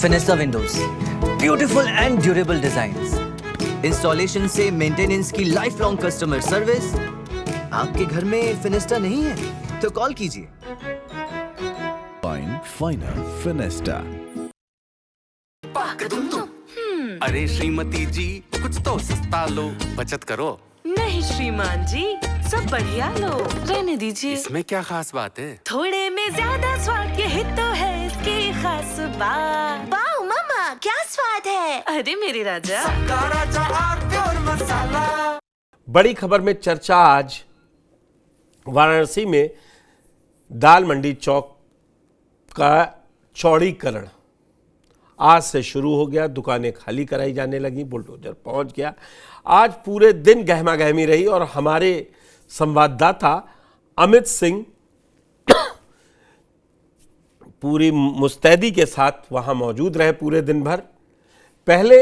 फिनेस्टा windows, beautiful and durable designs, installation से maintenance की life long customer service. आपके घर में फिनेस्टा नहीं है तो कॉल कीजिए। फाइनल फिनेस्टा। अरे श्रीमती जी, कुछ तो सस्ता लो, बचत करो। नहीं श्रीमान जी, सब बढ़िया लो, रहने दीजिए। इसमें क्या खास बात है? थोड़े में ज्यादा स्वाद, यही तो है इसकी खास बात। वाओ मामा, क्या स्वाद है। अरे मेरे राजा, बड़ी खबर में चर्चा आज वाराणसी में दाल मंडी चौक का चौड़ीकरण आज से शुरू हो गया। दुकानें खाली कराई जाने लगी, बुलडोजर पहुंच गया। आज पूरे दिन गहमा गहमी रही और हमारे संवाददाता अमित सिंह पूरी मुस्तैदी के साथ वहां मौजूद रहे पूरे दिन भर। पहले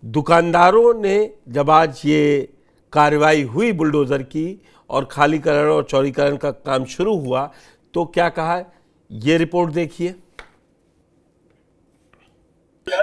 दुकानदारों ने जब आज ये कार्रवाई हुई बुलडोजर की और खालीकरण और चौड़ीकरण का काम शुरू हुआ तो क्या कहा, ये रिपोर्ट देखिए।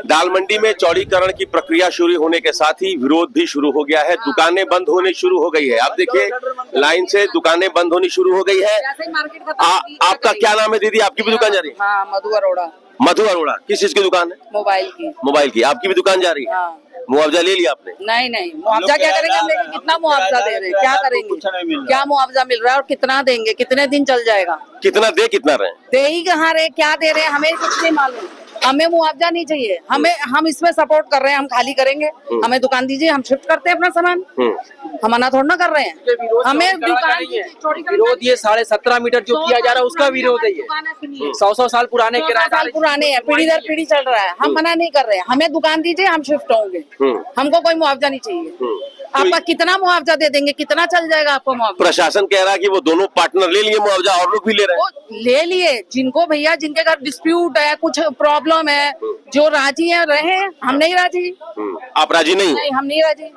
दाल मंडी में चौड़ीकरण की प्रक्रिया शुरू होने के साथ ही विरोध भी शुरू हो गया है। दुकानें बंद होनी शुरू हो गई है। आप देखिए लाइन से दुकानें बंद होनी शुरू हो गई है। आपका क्या नाम है दीदी? आपकी भी दुकान जा रही है? हाँ, मधु अरोड़ा। मधु अरोड़ा, किस चीज की दुकान है? मोबाइल की। मोबाइल की। आपकी भी दुकान जा रही है? हाँ। मुआवजा ले लिया आपने? नहीं, मुआवजा क्या करेंगे हम? लेकिन कितना मुआवजा दे रहे हैं, क्या करेंगे? क्या मुआवजा मिल रहा है और कितना देंगे? कितने दिन चल जाएगा? कितना दे कितना रहे? दे ही कहाँ रहे, क्या दे रहे हैं हमें कुछ नहीं मालूम। हमें मुआवजा नहीं चाहिए, हम इसमें सपोर्ट कर रहे हैं, हम खाली करेंगे। हमें दुकान दीजिए, हम शिफ्ट करते हैं अपना सामान। हम मना थोड़ा ना कर रहे हैं। हमें दुकान विरोध ये 17.5 मीटर जो किया जा रहा है उसका विरोध है। ये 100 साल पुराने साल पुराने हैं, पीढ़ी दर पीढ़ी चल रहा है। हम मना नहीं कर रहे हैं, हमें दुकान दीजिए, हम शिफ्ट होंगे। हमको कोई मुआवजा नहीं चाहिए। आपका कितना मुआवजा दे देंगे, कितना चल जाएगा आपको मुआवजा? प्रशासन कह रहा है कि वो दोनों पार्टनर ले लिए मुआवजा और लोग भी ले रहे हैं। ले लिए जिनको भैया, जिनके घर डिस्प्यूट है, कुछ प्रॉब्लम है, जो राजी है रहे। हम नहीं राजी। आप राजी नहीं? नहीं, हम नहीं राजी।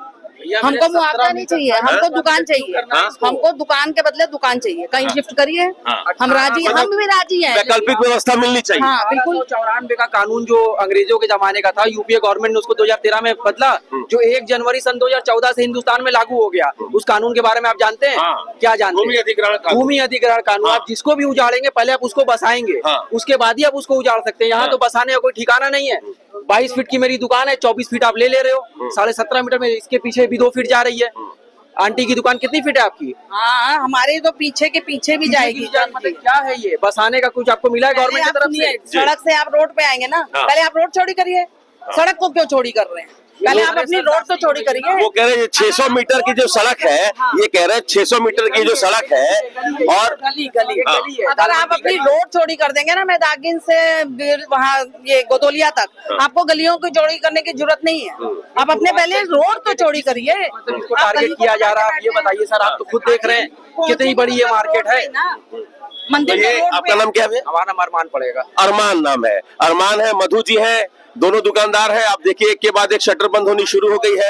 हमको मुआवजा नहीं चाहिए, हमको दुकान चाहिए। हमको दुकान के बदले दुकान चाहिए, कहीं शिफ्ट करिए। हम राजी, हम भी राजी हैं। वैकल्पिक व्यवस्था मिलनी चाहिए। हाँ बिल्कुल। 94 का कानून जो अंग्रेजों के जमाने का था, यूपीए गवर्नमेंट ने उसको 2013 में बदला, जो 1 जनवरी सन 2014 से हिंदुस्तान में लागू हो गया। उस कानून के बारे में आप जानते हैं? क्या जानते हैं? भूमि अधिग्रहण कानून। आप जिसको भी उजाड़ेंगे पहले आप उसको बसाएंगे, उसके बाद ही आप उसको उजाड़ सकते हैं। यहाँ तो बसाने का कोई ठिकाना नहीं है। 22 फीट की मेरी दुकान है, 24 फीट आप ले रहे हो। 17.5 मीटर में इसके पीछे भी 2 फीट जा रही है। आंटी की दुकान कितनी फीट है आपकी? हाँ, हमारे तो पीछे के पीछे भी जाएगी। मतलब क्या है ये? बसाने का कुछ आपको मिला है गवर्नमेंट की तरफ से? सड़क से आप रोड पे आएंगे ना, पहले आप रोड चौड़ी करिए। सड़क को क्यों चौड़ी कर रहे हैं? पहले आप अपनी रोड तो चौड़ी करिए। वो कह रहे हैं 600 मीटर की जो सड़क है, ये कह रहे हैं 600 मीटर की जो सड़क है और गली है। अगर आप अपनी रोड चौड़ी कर देंगे ना, मैदागिन से वहाँ ये गोदोलिया तक, आपको गलियों की चौड़ी करने की जरूरत नहीं है। आप अपने पहले रोड तो चौड़ी करिए। इसको टारगेट किया जा रहा है। आप ये बताइए सर, आप तो खुद देख रहे हैं कितनी बड़ी ये मार्केट है। मंदिर। आपका नाम क्या है? हमारा नाम अरमान पड़ेगा। अरमान नाम है। अरमान है, मधु जी है, दोनों दुकानदार है। आप देखिए एक के बाद एक शटर बंद होनी शुरू हो गई है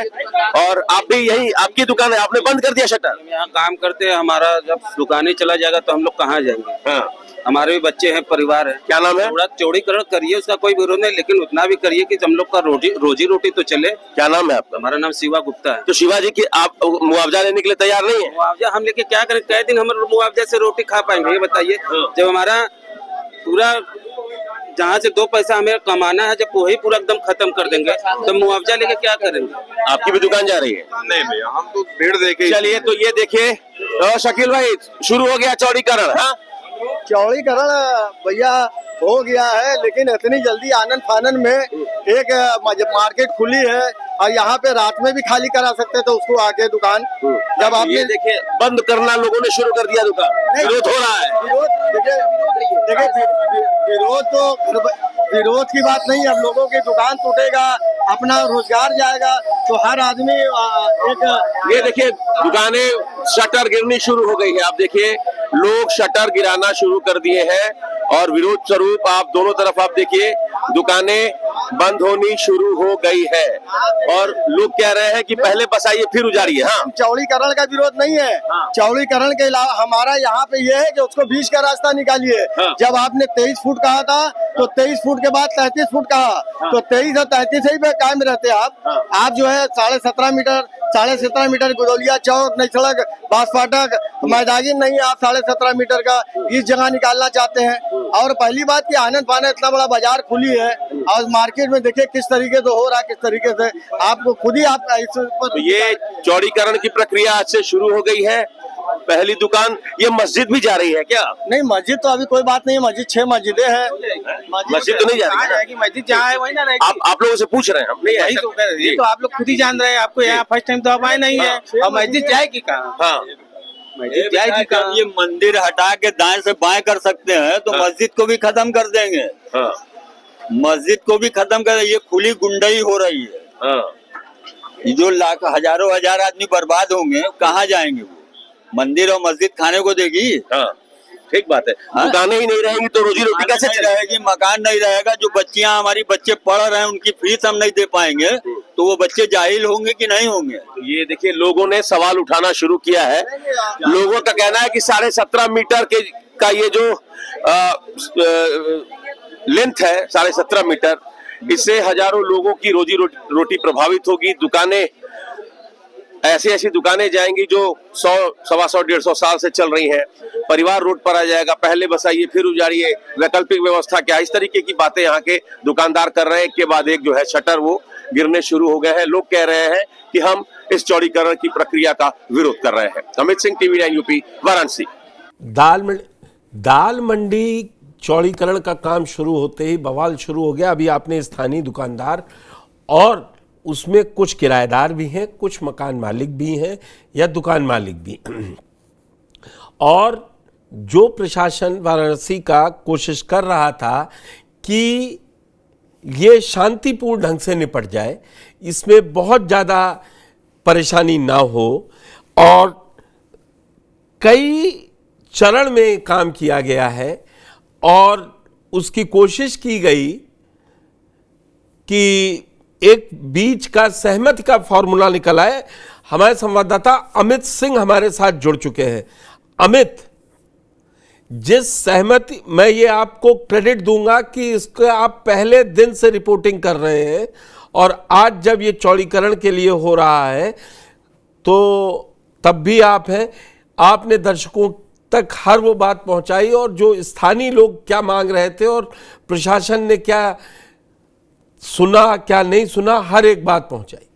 और आप भी यही, आपकी दुकान है, आपने बंद कर दिया शटर? यहाँ काम करते हैं, हमारा जब दुकानें चला जाएगा तो हम लोग कहाँ जाएंगे? हमारे भी बच्चे हैं, परिवार है। क्या नाम है? थोड़ा चौड़ीकरण करिए, उसका कोई विरोध नहीं, लेकिन उतना भी करिए कि हम लोग का रोजी रोटी तो चले। क्या नाम है आपका? हमारा नाम शिवा गुप्ता है। तो शिवा जी की आप मुआवजा लेने के लिए तैयार नहीं है? मुआवजा हम लेके क्या करें? कई दिन हम मुआवजा से रोटी खा पाएंगे? ये बताइए। जब हमारा पूरा जहाँ से 2 पैसा हमें कमाना है, जब वही पूरा एकदम खत्म कर देंगे तो मुआवजा लेके क्या करेंगे? आपकी भी दुकान जा रही है? नहीं भैया, हम तो भीड़ देखे। चलिए, तो ये देखिए शकील भाई, शुरू हो गया चौड़ीकरण। चौड़ीकरण भैया हो गया है, लेकिन इतनी जल्दी आनन फानन में एक मार्केट खुली है और यहाँ पे रात में भी खाली करा सकते तो उसको आके दुकान। जब आप ये देखिए बंद करना लोगों ने शुरू कर दिया दुकान, विरोध हो रहा है। विरोध की बात नहीं, अब लोगों की दुकान टूटेगा, अपना रोजगार जाएगा, तो हर आदमी एक। ये देखिए दुकानें शटर गिरनी शुरू हो गई है। आप देखिए लोग शटर गिराना शुरू कर दिए हैं और विरोध स्वरूप आप दोनों तरफ आप देखिए दुकानें बंद होनी शुरू हो गई है। और लोग कह रहे हैं कि पहले बसाइए फिर उजाड़िए। हाँ, चौड़ीकरण का विरोध नहीं है। चौड़ीकरण के अलावा हमारा यहाँ पे ये है कि उसको बीच का रास्ता निकालिए। जब आपने 23 फुट कहा था तो 23 फुट के बाद 33 फुट कहा, तो 23 और 33 ही पे कायम रहते आप जो है 17.5 मीटर गुदौलिया चौक नई सड़क बास फाटक मैदानी नहीं, आप 17.5 मीटर का इस जगह निकालना चाहते हैं। और पहली बात की आनंद फानंद इतना बड़ा बाजार खुली है और मार्केट में देखिए किस तरीके से हो रहा है, किस तरीके से आपको खुद ही आप इस पर। ये चौड़ीकरण की प्रक्रिया आज से शुरू हो गई है। पहली दुकान, ये मस्जिद भी जा रही है क्या? नहीं, मस्जिद तो अभी कोई बात नहीं है। मस्जिद 6 मस्जिदें हैं। मस्जिद तो नहीं जा रही, मस्जिद जहाँ है वही ना रहेगी। आप लोगों से पूछ रहे हैं हम, नहीं यही तो ये तो आप लोग खुद ही जान रहे हैं। आपको यहाँ फर्स्ट टाइम तो आप आए नहीं है, और मस्जिद जाएगी कहाँ? हाँ, मस्जिद जाएगी कहाँ? ये मंदिर हटा के दाएं से बाएं कर सकते हैं तो मस्जिद को भी खत्म कर देंगे। मस्जिद को भी खत्म कर, ये खुली गुंडाई हो रही है। ये जो लाख हजारों हजार आदमी बर्बाद होंगे कहाँ जाएंगे? वो मंदिर और मस्जिद खाने को देगी? ठीक बात है। दुकानें ही नहीं रहेंगी तो रोजी रोटी कैसे रहेगी? मकान नहीं रहेगा, जो बच्चियां हमारी बच्चे पढ़ रहे हैं उनकी फीस हम नहीं दे पाएंगे तो वो बच्चे जाहिल होंगे कि नहीं होंगे? ये देखिए, लोगों ने सवाल उठाना शुरू किया है। लोगों का कहना है कि 17.5 मीटर का ये जो लेंथ है 17.5 मीटर, इससे हजारों लोगों की रोजी रोटी प्रभावित होगी। दुकानें ऐसी दुकानें जाएंगी जो 100, 125, 150 साल से चल रही हैं। परिवार रोड पर आ जाएगा, पहले बसाइए फिर उजाड़िए, वैकल्पिक व्यवस्था क्या, इस तरीके की बातें यहाँ के दुकानदार कर रहे हैं। एक के बाद एक जो है शटर वो गिरने शुरू हो गए हैं। लोग कह रहे हैं कि हम इस चौड़ीकरण की प्रक्रिया का विरोध कर रहे हैं। Amit Singh, TV 9 UP, Varanasi. दाल मंडी चौड़ीकरण का काम शुरू होते ही बवाल शुरू हो गया। अभी आपने स्थानीय दुकानदार और उसमें कुछ किराएदार भी हैं, कुछ मकान मालिक भी हैं या दुकान मालिक भी, और जो प्रशासन वाराणसी का कोशिश कर रहा था कि ये शांतिपूर्ण ढंग से निपट जाए, इसमें बहुत ज़्यादा परेशानी ना हो, और कई चरण में काम किया गया है और उसकी कोशिश की गई कि एक बीच का सहमति का फॉर्मूला निकला है। हमारे संवाददाता अमित सिंह हमारे साथ जुड़ चुके हैं। अमित, जिस सहमति, मैं ये आपको क्रेडिट दूंगा कि इसके आप पहले दिन से रिपोर्टिंग कर रहे हैं और आज जब ये चौड़ीकरण के लिए हो रहा है तो तब भी आप हैं, आपने दर्शकों तक हर वो बात पहुंचाई और जो स्थानीय लोग क्या मांग रहे थे और प्रशासन ने क्या सुना क्या नहीं सुना, हर एक बात पहुंचाई।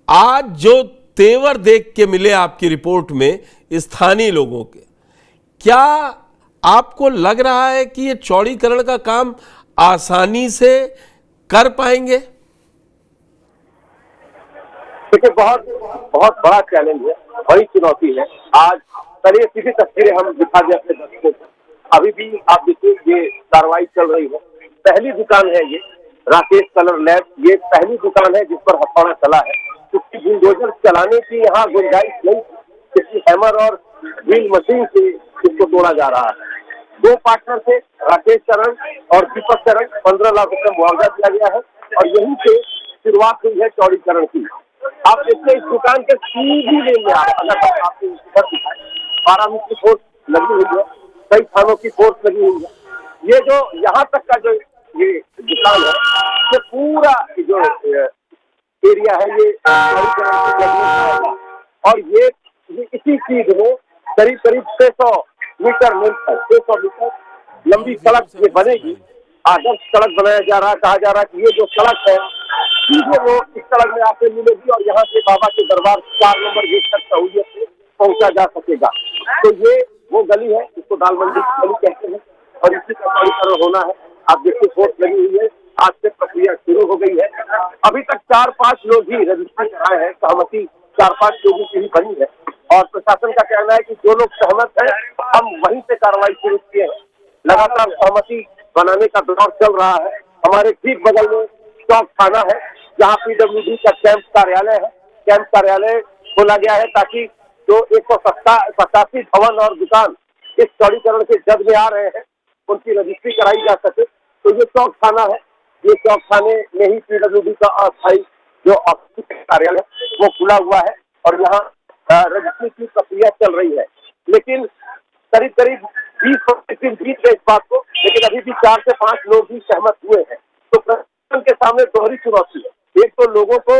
आज जो तेवर देख के मिले आपकी रिपोर्ट में स्थानीय लोगों के, क्या आपको लग रहा है कि ये चौड़ीकरण का काम आसानी से कर पाएंगे? देखिए, बहुत बड़ा चैलेंज है, बड़ी चुनौती है। आज चलिए सीधी तस्वीरें हम दिखा दें अपने दर्शकों को। अभी भी आप देखिए ये कार्रवाई चल रही है। पहली दुकान है ये राकेश कलर लैब, ये पहली दुकान है जिस पर हथौड़ा चला है, क्योंकि बुलडोजर चलाने की यहाँ गुंजाइश नहीं, क्योंकि हैमर और व्हील मशीन से इसको तोड़ा जा रहा है। 2 पार्टनर थे, राकेश चरण और दीपक चरण। 15 लाख रुपए मुआवजा दिया गया है और यहीं से शुरुआत हुई है चौड़ीकरण की। आप देखिए इस दुकान के सीधी लेन में अगर आपको इधर दिखाए, 12 की फोर्स लगी हुई है, कई थानों की फोर्स लगी हुई है। ये जो यहाँ तक का जो ये दुकान है, ये पूरा जो एरिया है ये और ये इसी चीज में करीब 600 मीटर लेंथ है, 600 मीटर लंबी सड़क ये बनेगी। आदर्श सड़क बनाया जा रहा है। कहा जा रहा है कि ये जो सड़क है सीधे वो इस सड़क में आपसे मिलेगी और यहाँ से बाबा के दरबार 4 नंबर गेट तक सहूलियत से पहुंचा जा सकेगा। तो ये वो गली है जिसको दाल मंडी की गली कहते हैं और इसी का चौड़ीकरण होना है। आप देखिए फोर्स लगी हुई है, आज से प्रक्रिया शुरू हो गई है। अभी तक 4-5 लोग ही रजिस्ट्री कराए हैं, सहमति 4-5 लोगों की ही बनी है और प्रशासन का कहना है कि जो लोग सहमत है हम वहीं से कार्रवाई शुरू किए हैं। लगातार सहमति बनाने का दौर चल रहा है। हमारे ठीक बगल में चौक थाना है जहाँ PWD का कैंप कार्यालय है। कैंप कार्यालय खोला गया है ताकि जो 187 भवन और दुकान इस चौड़ीकरण के जद में आ रहे हैं उनकी रजिस्ट्री कराई जा सके। तो ये चौक थाना है, ये चौक थाने में ही PWD का अस्थायी जो ऑफिस कार्यालय वो खुला हुआ है और यहाँ रजिस्ट्री की प्रक्रिया चल रही है। लेकिन करीब करीब 20 दिन बीत गए इस बात को, लेकिन अभी भी 4 से 5 लोग ही सहमत हुए हैं। तो प्रशासन के सामने दोहरी चुनौती है। एक तो लोगों को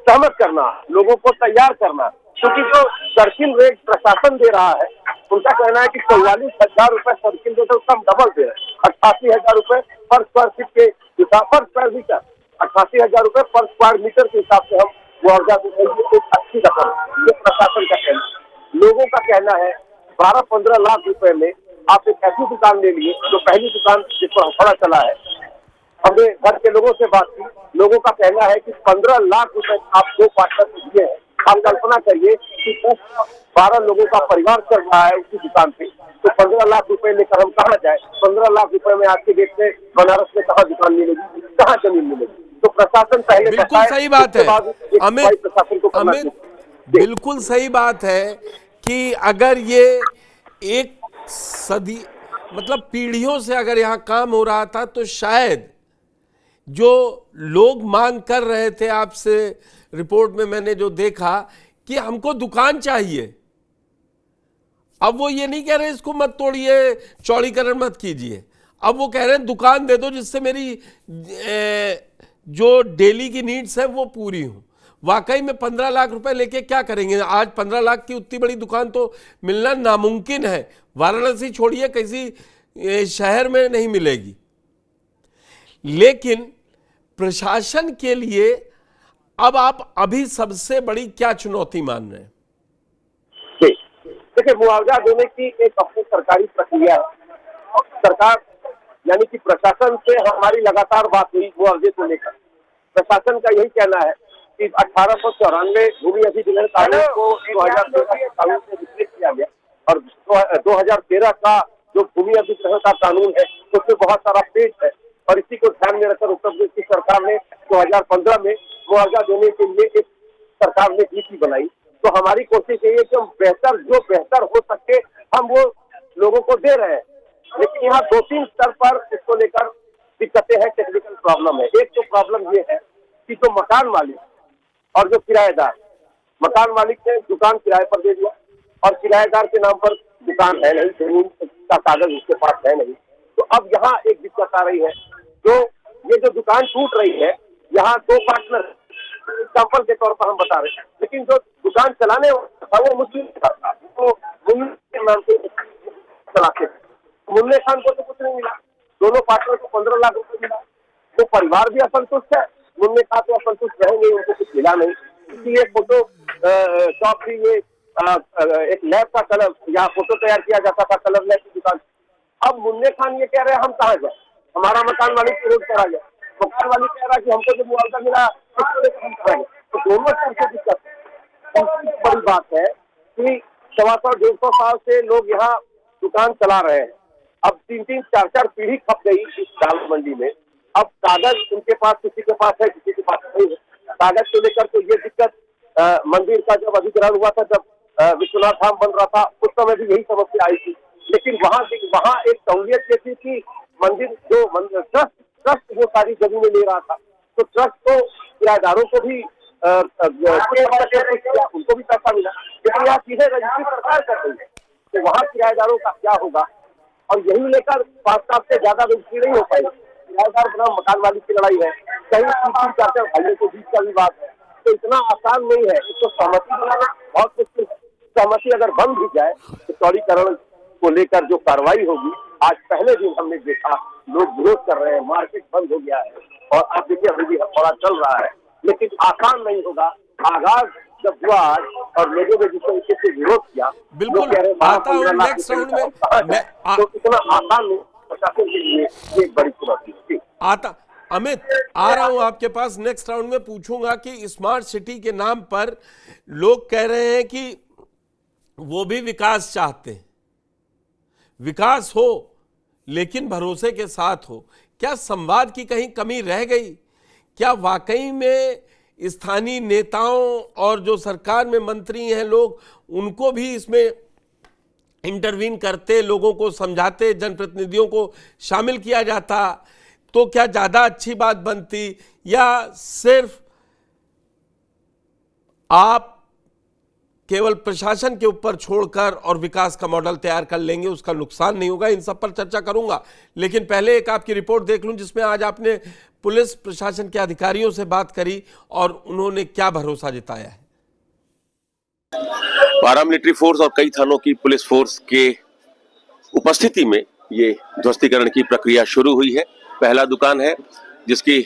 सहमत करना, लोगों को तैयार करना, क्योंकि जो सर्किल रेट प्रशासन दे रहा है, उनका कहना है कि 44,000 रुपए सर्किल रेट उसका डबल दे रहे हैं। 88,000 रुपए पर स्क्वायर फीट के हिसाब पर स्क्वायर मीटर, 88,000 रुपए पर स्क्वायर मीटर के हिसाब से हम मुआवजा दे रहे हैं। एक अच्छी रकम, ये प्रशासन का कहना है। लोगों का कहना है 12-15 लाख रुपए में आप एक ऐसी दुकान ले लिए, जो पहली दुकान जिस पर पता चला है। हमने घर के लोगों से बात की, लोगों का कहना है कि 15 लाख रुपए आप 2 पार्टनर को दिए हैं। आप कल्पना करिए कि 10-12 लोगों का परिवार चल रहा है उसी दुकान पे, तो 15 लाख रुपए लेकर हम कहाँ जाए? 15 लाख रुपए में आज के डेट में बनारस में कहाँ दुकान मिलेगी, कहाँ जमीन मिलेगी? तो प्रशासन पहले बिल्कुल सही बात है अमित, बिल्कुल सही बात है कि अगर ये एक सदी मतलब पीढ़ियों से अगर यहाँ काम हो रहा था, तो शायद जो लोग मांग कर रहे थे, आपसे रिपोर्ट में मैंने जो देखा कि हमको दुकान चाहिए, अब वो ये नहीं कह रहे इसको मत तोड़िए, चौड़ीकरण मत कीजिए। अब वो कह रहे हैं दुकान दे दो जिससे मेरी जो डेली की नीड्स है वो पूरी हो। वाकई में 15 लाख रुपए लेके क्या करेंगे? आज 15 लाख की उतनी बड़ी दुकान तो मिलना नामुमकिन है। वाराणसी छोड़िए, किसी शहर में नहीं मिलेगी। लेकिन प्रशासन के लिए अब आप अभी सबसे बड़ी क्या चुनौती मान रहे हैं? देखिए, मुआवजा देने की एक अपनी सरकारी प्रक्रिया है। सरकार यानी कि प्रशासन से हमारी लगातार बात हुई मुआवजे को लेकर। प्रशासन का यही कहना है कि 1894 भूमि अधिग्रहण कानून को 2013 कानून से विस्तृत किया गया और 2013 का जो भूमि अधिग्रहण का कानून है उसमें बहुत सारा पेच है, और इसी को ध्यान में रखकर उत्तर प्रदेश की सरकार ने 2015 में मुआवजा देने के लिए एक सरकार ने नीति बनाई। तो हमारी कोशिश यही है कि हम जो बेहतर हो सके हम वो लोगों को दे रहे हैं। लेकिन यहाँ 2-3 स्तर पर इसको लेकर दिक्कतें हैं, टेक्निकल प्रॉब्लम है। एक तो प्रॉब्लम ये है कि जो मकान मालिक और जो किराएदार, मकान मालिक ने दुकान किराए पर दे दिया और किराएदार के नाम पर दुकान है नहीं, जमीन का कागज उसके पास है नहीं। तो अब यहाँ एक दिक्कत आ रही है, ये जो दुकान टूट रही है, यहाँ 2 पार्टनर एग्जाम्पल के तौर पर हम बता रहे हैं, लेकिन जो दुकान चलाने वाला वो मुस्लिम था, वो मुन्ने के नाम से चलाते थे। मुन्ने खान को तो कुछ नहीं मिला, दोनों पार्टनर को 15 लाख रुपए मिला। वो परिवार भी असंतुष्ट है, मुन्ने खान तो असंतुष्ट रहेंगे, उनको कुछ मिला नहीं। इसलिए फोटो शॉप की ये एक लैब का कलर या फोटो तैयार किया जाता था कलर लैब की दुकान। अब मुन्ने खान ये कह रहे हैं हम कहाँ जाए, हमारा मकान मालिक विरोध करा गया। मकान मालिक कह रहा है कि हमको जो मुआवजा मिला उसको लेकर हम कराएंगे। तो दोनों तरफ से दिक्कत है। सबसे बड़ी बात है कि 125-150 साल से लोग यहाँ दुकान चला रहे हैं। अब 3-3, 4-4 पीढ़ी खप गई इस दाल मंडी में। अब कागज उनके पास, किसी के पास है, किसी के पास नहीं है। कागज को लेकर तो ये दिक्कत मंदिर का जब अधिग्रहण हुआ था, जब विश्वनाथ धाम बन रहा था, उस समय भी यही समस्या आई थी। लेकिन वहाँ एक सहूलियत ये थी कि मंदिर जो ट्रस्ट वो सारी जमीनें ले रहा था, तो ट्रस्ट को किराएदारों को भी उनको भी पैसा मिला। लेकिन यहाँ सीधे रजिस्ट्री सरकार कर रही है, तो वहाँ किराएदारों का क्या होगा? और यही लेकर 5 साल से ज्यादा रजिस्ट्री नहीं हो पाई। किराएदार बनाम मकान मालिक की लड़ाई है, कहीं 3-4 भाइयों के बीच का विवाद है। तो इतना आसान नहीं है, इसको सहमति बनाना बहुत मुश्किल है। सहमति अगर बन भी जाए तो चौड़ीकरण को लेकर जो कार्रवाई होगी, आज पहले दिन हमने देखा लोग विरोध कर रहे हैं, मार्केट बंद हो गया है और आप देखिए अभी भी थोड़ा चल रहा है, लेकिन आसान नहीं होगा। आगाज जब हुआ आज और लोगों ने जिस तरीके से विरोध किया, बिल्कुल आता हूँ नेक्स्ट राउंड में, तो इतना आसान नहीं प्रशासन के लिए एक बड़ी चुनौती आता। अमित, आ रहा हूं आपके पास। नेक्स्ट राउंड में पूछूंगा कि स्मार्ट सिटी के नाम पर लोग कह रहे हैं कि वो भी विकास चाहते हैं, विकास हो लेकिन भरोसे के साथ हो। क्या संवाद की कहीं कमी रह गई? क्या वाकई में स्थानीय नेताओं और जो सरकार में मंत्री हैं लोग, उनको भी इसमें इंटरवीन करते, लोगों को समझाते, जनप्रतिनिधियों को शामिल किया जाता तो क्या ज़्यादा अच्छी बात बनती? या सिर्फ आप केवल प्रशासन के ऊपर छोड़कर और विकास का मॉडल तैयार कर लेंगे, उसका नुकसान नहीं होगा। इन सब पर चर्चा करूंगा, लेकिन पहले एक आपकी रिपोर्ट देख लूं जिसमें आज आपने पुलिस प्रशासन के अधिकारियों से बात करी और उन्होंने क्या भरोसा जताया है। पारामिलिट्री फोर्स और कई थानों की पुलिस फोर्स के उपस्थिति में ये ध्वस्तीकरण की प्रक्रिया शुरू हुई है। पहला दुकान है जिससे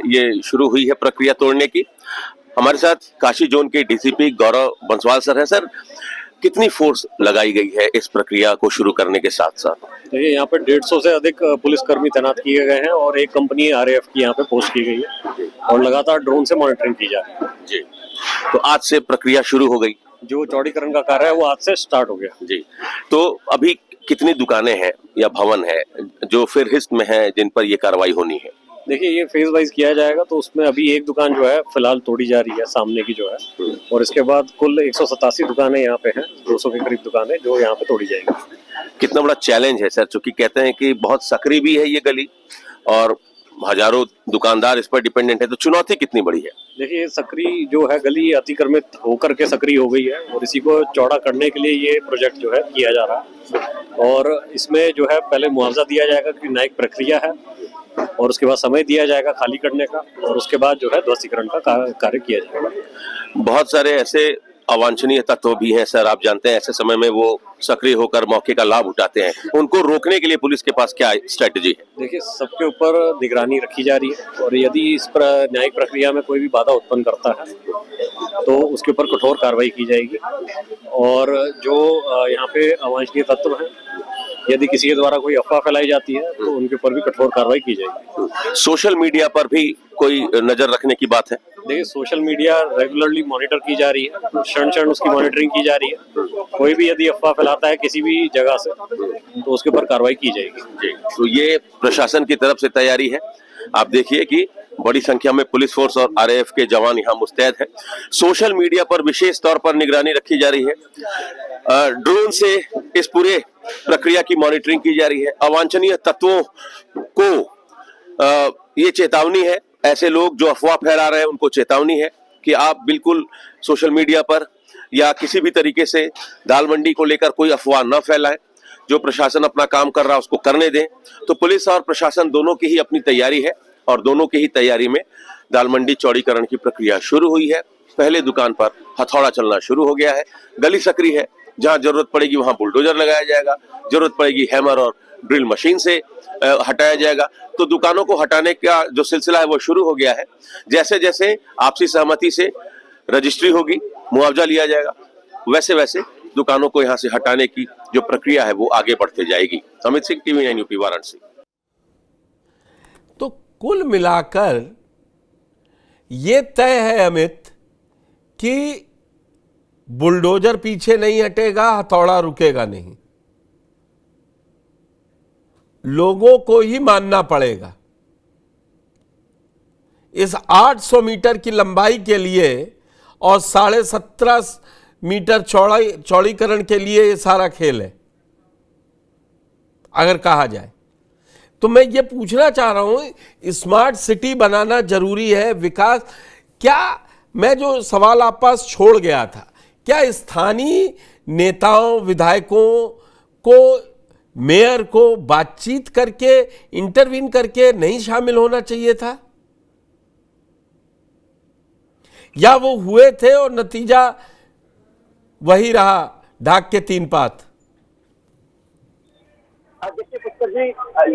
ये शुरू हुई है प्रक्रिया तोड़ने की। हमारे साथ काशी जोन के डीसीपी गौरव बंसवाल सर हैं। सर, कितनी फोर्स लगाई गई है इस प्रक्रिया को शुरू करने के साथ साथ? देखिए, यहाँ पे 150 से अधिक पुलिसकर्मी तैनात किए गए हैं और एक कंपनी आरएएफ की यहाँ पे पोस्ट की गई है और लगातार ड्रोन से मॉनिटरिंग की जा रही है। जी, तो आज से प्रक्रिया शुरू हो गई। जो चौड़ीकरण का कार्य है वो आज से स्टार्ट हो गया। जी, तो अभी कितनी दुकानें हैं या भवन है जो फिर हिस्ट में है जिन पर ये कार्रवाई होनी है? देखिए, ये फेज वाइज किया जाएगा, तो उसमें अभी एक दुकान जो है फिलहाल तोड़ी जा रही है सामने की जो है, और इसके बाद कुल 187 दुकानें यहाँ पे हैं, 200 के करीब दुकानें जो यहाँ पे तोड़ी जाएंगी। कितना बड़ा चैलेंज है सर, चूंकि कहते हैं कि बहुत सक्रिय भी है ये गली और हजारों दुकानदार इस पर डिपेंडेंट है, तो चुनौती कितनी बड़ी है? देखिए, सक्रिय जो है गली अतिक्रमित होकर के सक्रिय हो गई है और इसी को चौड़ा करने के लिए ये प्रोजेक्ट जो है किया जा रहा है। और इसमें जो है पहले मुआवजा दिया जाएगा कि न्यायिक प्रक्रिया है, और उसके बाद समय दिया जाएगा खाली करने का, और उसके बाद जो है ध्वस्तीकरण का कार्य किया जाएगा। बहुत सारे ऐसे अवांछनीय तत्व भी हैं सर, आप जानते हैं ऐसे समय में वो सक्रिय होकर मौके का लाभ उठाते हैं, उनको रोकने के लिए पुलिस के पास क्या स्ट्रेटेजी है? देखिए, सबके ऊपर निगरानी रखी जा रही है और यदि इस न्यायिक प्रक्रिया में कोई भी बाधा उत्पन्न करता है तो उसके ऊपर कठोर कार्रवाई की जाएगी। और जो यहाँ पे अवांछनीय तत्व हैं, यदि किसी के द्वारा कोई अफवाह फैलाई जाती है तो उनके ऊपर भी कठोर कार्रवाई की जाएगी। सोशल मीडिया पर भी कोई नजर रखने की बात है? देखिए, सोशल मीडिया रेगुलरली मॉनिटर की जा रही है, क्षण क्षण उसकी मॉनिटरिंग की जा रही है। कोई भी यदि अफवाह फैलाता है किसी भी जगह से तो उसके ऊपर कार्रवाई की जाएगी। जी, तो ये प्रशासन की तरफ से तैयारी है। आप देखिए कि बड़ी संख्या में पुलिस फोर्स और आरएएफ के जवान यहाँ मुस्तैद है। सोशल मीडिया पर विशेष तौर पर निगरानी रखी जा रही है। ड्रोन से इस पूरे प्रक्रिया की मॉनिटरिंग की जा रही है। अवांछनीय तत्वों को ये चेतावनी है, ऐसे लोग जो अफवाह फैला रहे हैं उनको चेतावनी है कि आप बिल्कुल सोशल मीडिया पर या किसी भी तरीके से दाल मंडी को लेकर कोई अफवाह न फैलाएं। जो प्रशासन अपना काम कर रहा है उसको करने दें। तो पुलिस और प्रशासन दोनों की ही अपनी तैयारी है और दोनों की ही तैयारी में दाल मंडी चौड़ीकरण की प्रक्रिया शुरू हुई है। पहले दुकान पर हथौड़ा चलना शुरू हो गया है। गली सक्रिय है, जहां जरूरत पड़ेगी वहां बुलडोजर लगाया जाएगा, जरूरत पड़ेगी हैमर और ड्रिल मशीन से हटाया जाएगा। तो दुकानों को हटाने का जो सिलसिला है वो शुरू हो गया है। जैसे जैसे आपसी सहमति से रजिस्ट्री होगी, मुआवजा लिया जाएगा, वैसे वैसे दुकानों को यहाँ से हटाने की जो प्रक्रिया है वो आगे बढ़ते जाएगी। Amit Singh, TV 9 UP, Varanasi. तो कुल मिलाकर ये तय है अमित कि बुलडोजर पीछे नहीं हटेगा, हथौड़ा रुकेगा नहीं, लोगों को ही मानना पड़ेगा। इस 800 मीटर की लंबाई के लिए और 17.5 मीटर चौड़ीकरण के लिए ये सारा खेल है अगर कहा जाए। तो मैं ये पूछना चाह रहा हूं, स्मार्ट सिटी बनाना जरूरी है, विकास क्या, मैं जो सवाल आप पास छोड़ गया था, क्या स्थानीय नेताओं विधायकों को, मेयर को बातचीत करके, इंटरवीन करके नहीं शामिल होना चाहिए था? या वो हुए थे और नतीजा वही रहा, ढाक के 3 पात? देखिए पुष्कर जी,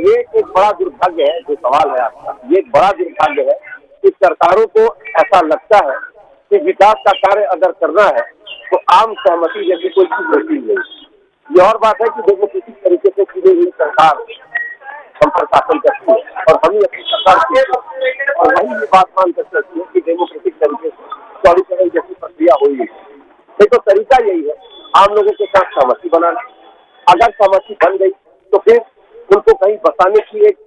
ये एक बड़ा दुर्भाग्य है जो सवाल है आपका, ये एक बड़ा दुर्भाग्य है कि सरकारों को ऐसा लगता है कि विकास का कार्य अगर करना है तो आम सहमति जैसी कोई चीज होती नहीं। ये और बात है कि डेमोक्रेटिक तरीके से चुनी हुई सरकार हम पर शासन करती है और हम ही अपनी सरकार की, और वही ये बात मान कर सकती है कि डेमोक्रेटिक तरीके से चौड़ीकरण जैसी प्रक्रिया हुई है। देखो, तरीका यही है, आम लोगों के साथ सहमति बनाना। अगर सहमति बन गई तो फिर उनको कहीं बसाने की एक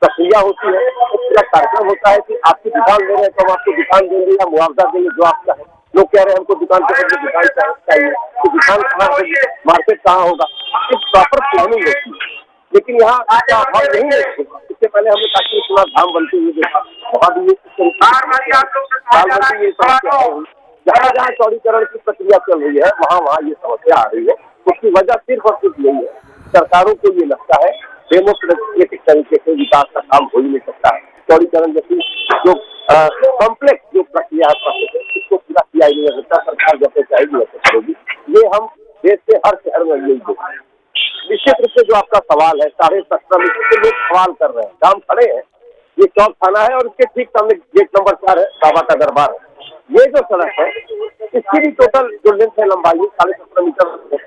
प्रक्रिया होती है, एक पूरा कार्यक्रम होता है कि आपकी दुकान ले रहे हैं तो हम आपको दुकान देंगे या मुआवजा देंगे जो आपका है। लोग कह रहे हैं हमको दुकान के बदले दुकान चाहिए, तो दुकान कहाँ होगी, मार्केट कहाँ होगा, एक प्रॉपर प्लानिंग होती है। लेकिन यहाँ इसका अभाव नहीं है। इससे पहले हमने काशी विश्वनाथ धाम बनते हुए देखा, अब ये जहाँ जहाँ चौड़ीकरण की प्रक्रिया चल रही है वहाँ ये समस्या आ रही है। उसकी वजह सिर्फ और सिर्फ यही है, सरकारों को ये लगता है डेमोक्रेटिक तरीके से विकास का काम हो ही नहीं सकता है। चौड़ीकरण जैसी जो कॉम्प्लेक्स जो प्रक्रिया है उसको पूरा किया ही नहीं सकता। सरकार जैसे चाहेगी वैसे करेगी। ये हम देश के हर शहर में यही देखते हैं। निश्चित रूप से जो आपका सवाल है, 17.5 मीटर के लोग सवाल कर रहे हैं, काम खड़े हैं। ये चौक थाना है और उसके ठीक सामने गेट नंबर 4 है, बाबा का दरबार है। ये जो सड़क है इसकी भी टोटल जो लेंथ है, लंबाई 17.5 मीटर है।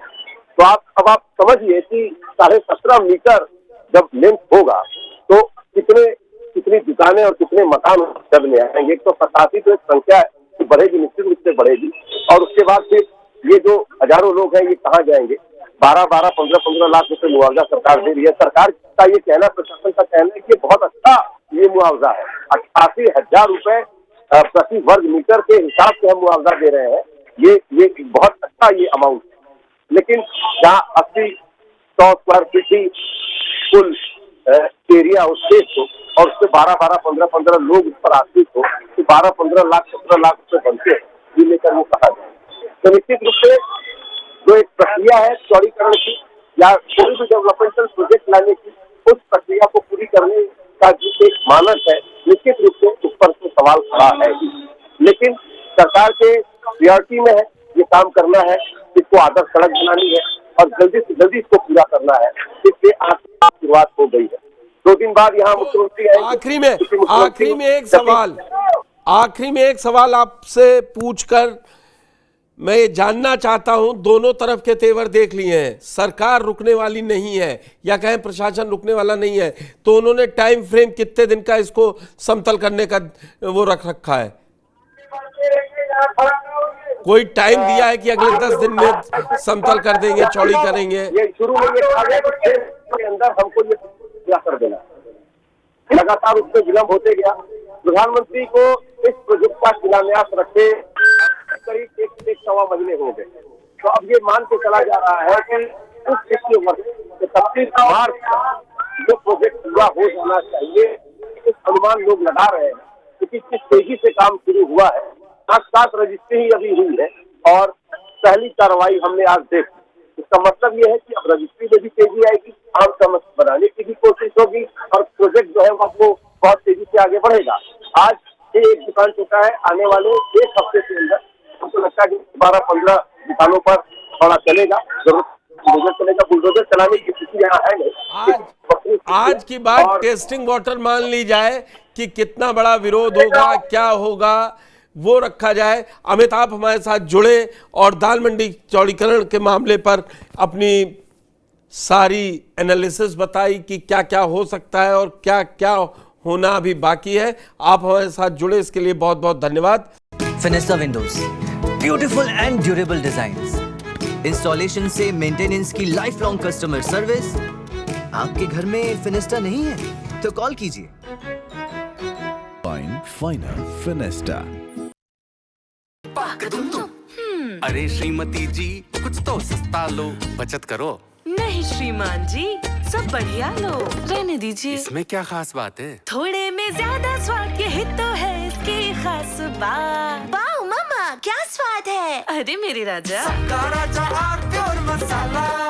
तो अब आप समझिए कि 17.5 मीटर जब लेंथ होगा तो कितनी दुकानें और कितने मकान जब में आएंगे। 185 तो एक संख्या बढ़ेगी, निश्चित रूप से बढ़ेगी। और उसके बाद फिर ये जो हजारों लोग हैं ये कहाँ जाएंगे। 12-12, 15-15 लाख रुपए मुआवजा सरकार दे रही है। सरकार का ये कहना, प्रशासन का कहना है कि बहुत अच्छा ये मुआवजा है। 88,000 रुपए प्रति वर्ग मीटर के हिसाब से हम मुआवजा दे रहे हैं। ये बहुत अच्छा ये अमाउंट है। लेकिन जहाँ 80-100 स्क्वायर फीट ही कुल एरिया और स्पेस हो और उससे 12-12, 15-15 लोग उस पर आश्रित हो तो 12-15 लाख 17 लाख रुपए बनते हैं। ये लेकर वो कहा जाए तो निश्चित रूप से जो एक प्रक्रिया है चौड़ीकरण की या कोई भी डेवलपमेंटल प्रोजेक्ट लाने की, उस प्रक्रिया को पूरी करने का जो एक मानक है, निश्चित रूप से उस पर तो सवाल खड़ा है ही। लेकिन सरकार के प्रायोरिटी में है ये काम करना है, इसको आदर्श सड़क बनानी है और जल्दी से जल्दी इसको पूरा करना है। इससे आज शुरुआत हो गई है। 2 दिन बाद यहाँ मुख्यमंत्री आखिरी में एक सवाल आपसे पूछकर मैं ये जानना चाहता हूं, दोनों तरफ के तेवर देख लिए हैं। सरकार रुकने वाली नहीं है या कहें प्रशासन रुकने वाला नहीं है, तो उन्होंने टाइम फ्रेम कितने दिन का इसको समतल करने का वो रखा है? कोई टाइम दिया है कि अगले 10 दिन में समतल कर देंगे, चौड़ी करेंगे? ये शुरू में ये कहा गया कि 6 के अंदर हमको ये पूरा कर देना। लगातार उसमें विलंब होते गया। प्रधानमंत्री को इस प्रोजेक्ट का शिलान्यास रखे करीब 1-1.25 महीने हो गए। तो अब ये मान के चला जा रहा है कि उस वित्तीय वर्ष 31 मार्च जो प्रोजेक्ट पूरा हो जाना चाहिए, इस अनुमान लोग लगा रहे हैं। क्योंकि जिस तेजी से काम शुरू हुआ है, 7 रजिस्ट्री ही अभी हुई है और पहली कार्रवाई हमने आज देखी। इसका मतलब ये है कि अब रजिस्ट्री में भी तेजी आएगी, आम समझ बनाने की भी कोशिश होगी और प्रोजेक्ट जो है वो बहुत तेजी से आगे बढ़ेगा। आज ये एक दुकान चुका है, आने वाले 1 हफ्ते के अंदर हमको लगता है कि 12-15 दुकानों पर थोड़ा चलेगा, बुलडोजर चलाने की स्थिति यहाँ है नहीं। आज की बात टेस्टिंग वाटर मान ली जाए कि कितना बड़ा विरोध होगा, क्या होगा, वो रखा जाए। अमिताभ हमारे साथ जुड़े और दाल मंडी चौड़ीकरण के मामले पर अपनी सारी एनालिसिस बताई कि क्या क्या हो सकता है और क्या क्या होना अभी बाकी है। आप हमारे साथ जुड़े, इसके लिए बहुत बहुत धन्यवाद। Fenesta windows, beautiful and durable designs, installation से मेंटेनेंस की लाइफ लॉन्ग कस्टमर सर्विस। आपके घर में फिनिस्टा नहीं है तो कॉल कीजिए। फाइनल फिनिस्टा। अरे श्रीमती जी कुछ तो सस्ता लो, बचत करो। नहीं श्रीमान जी, सब बढ़िया लो, रहने दीजिए। इसमें क्या खास बात है? थोड़े में ज्यादा स्वाद, यही तो है इसकी खास बात। वाह मम्मा, क्या स्वाद है। अरे मेरे राजा, मसाला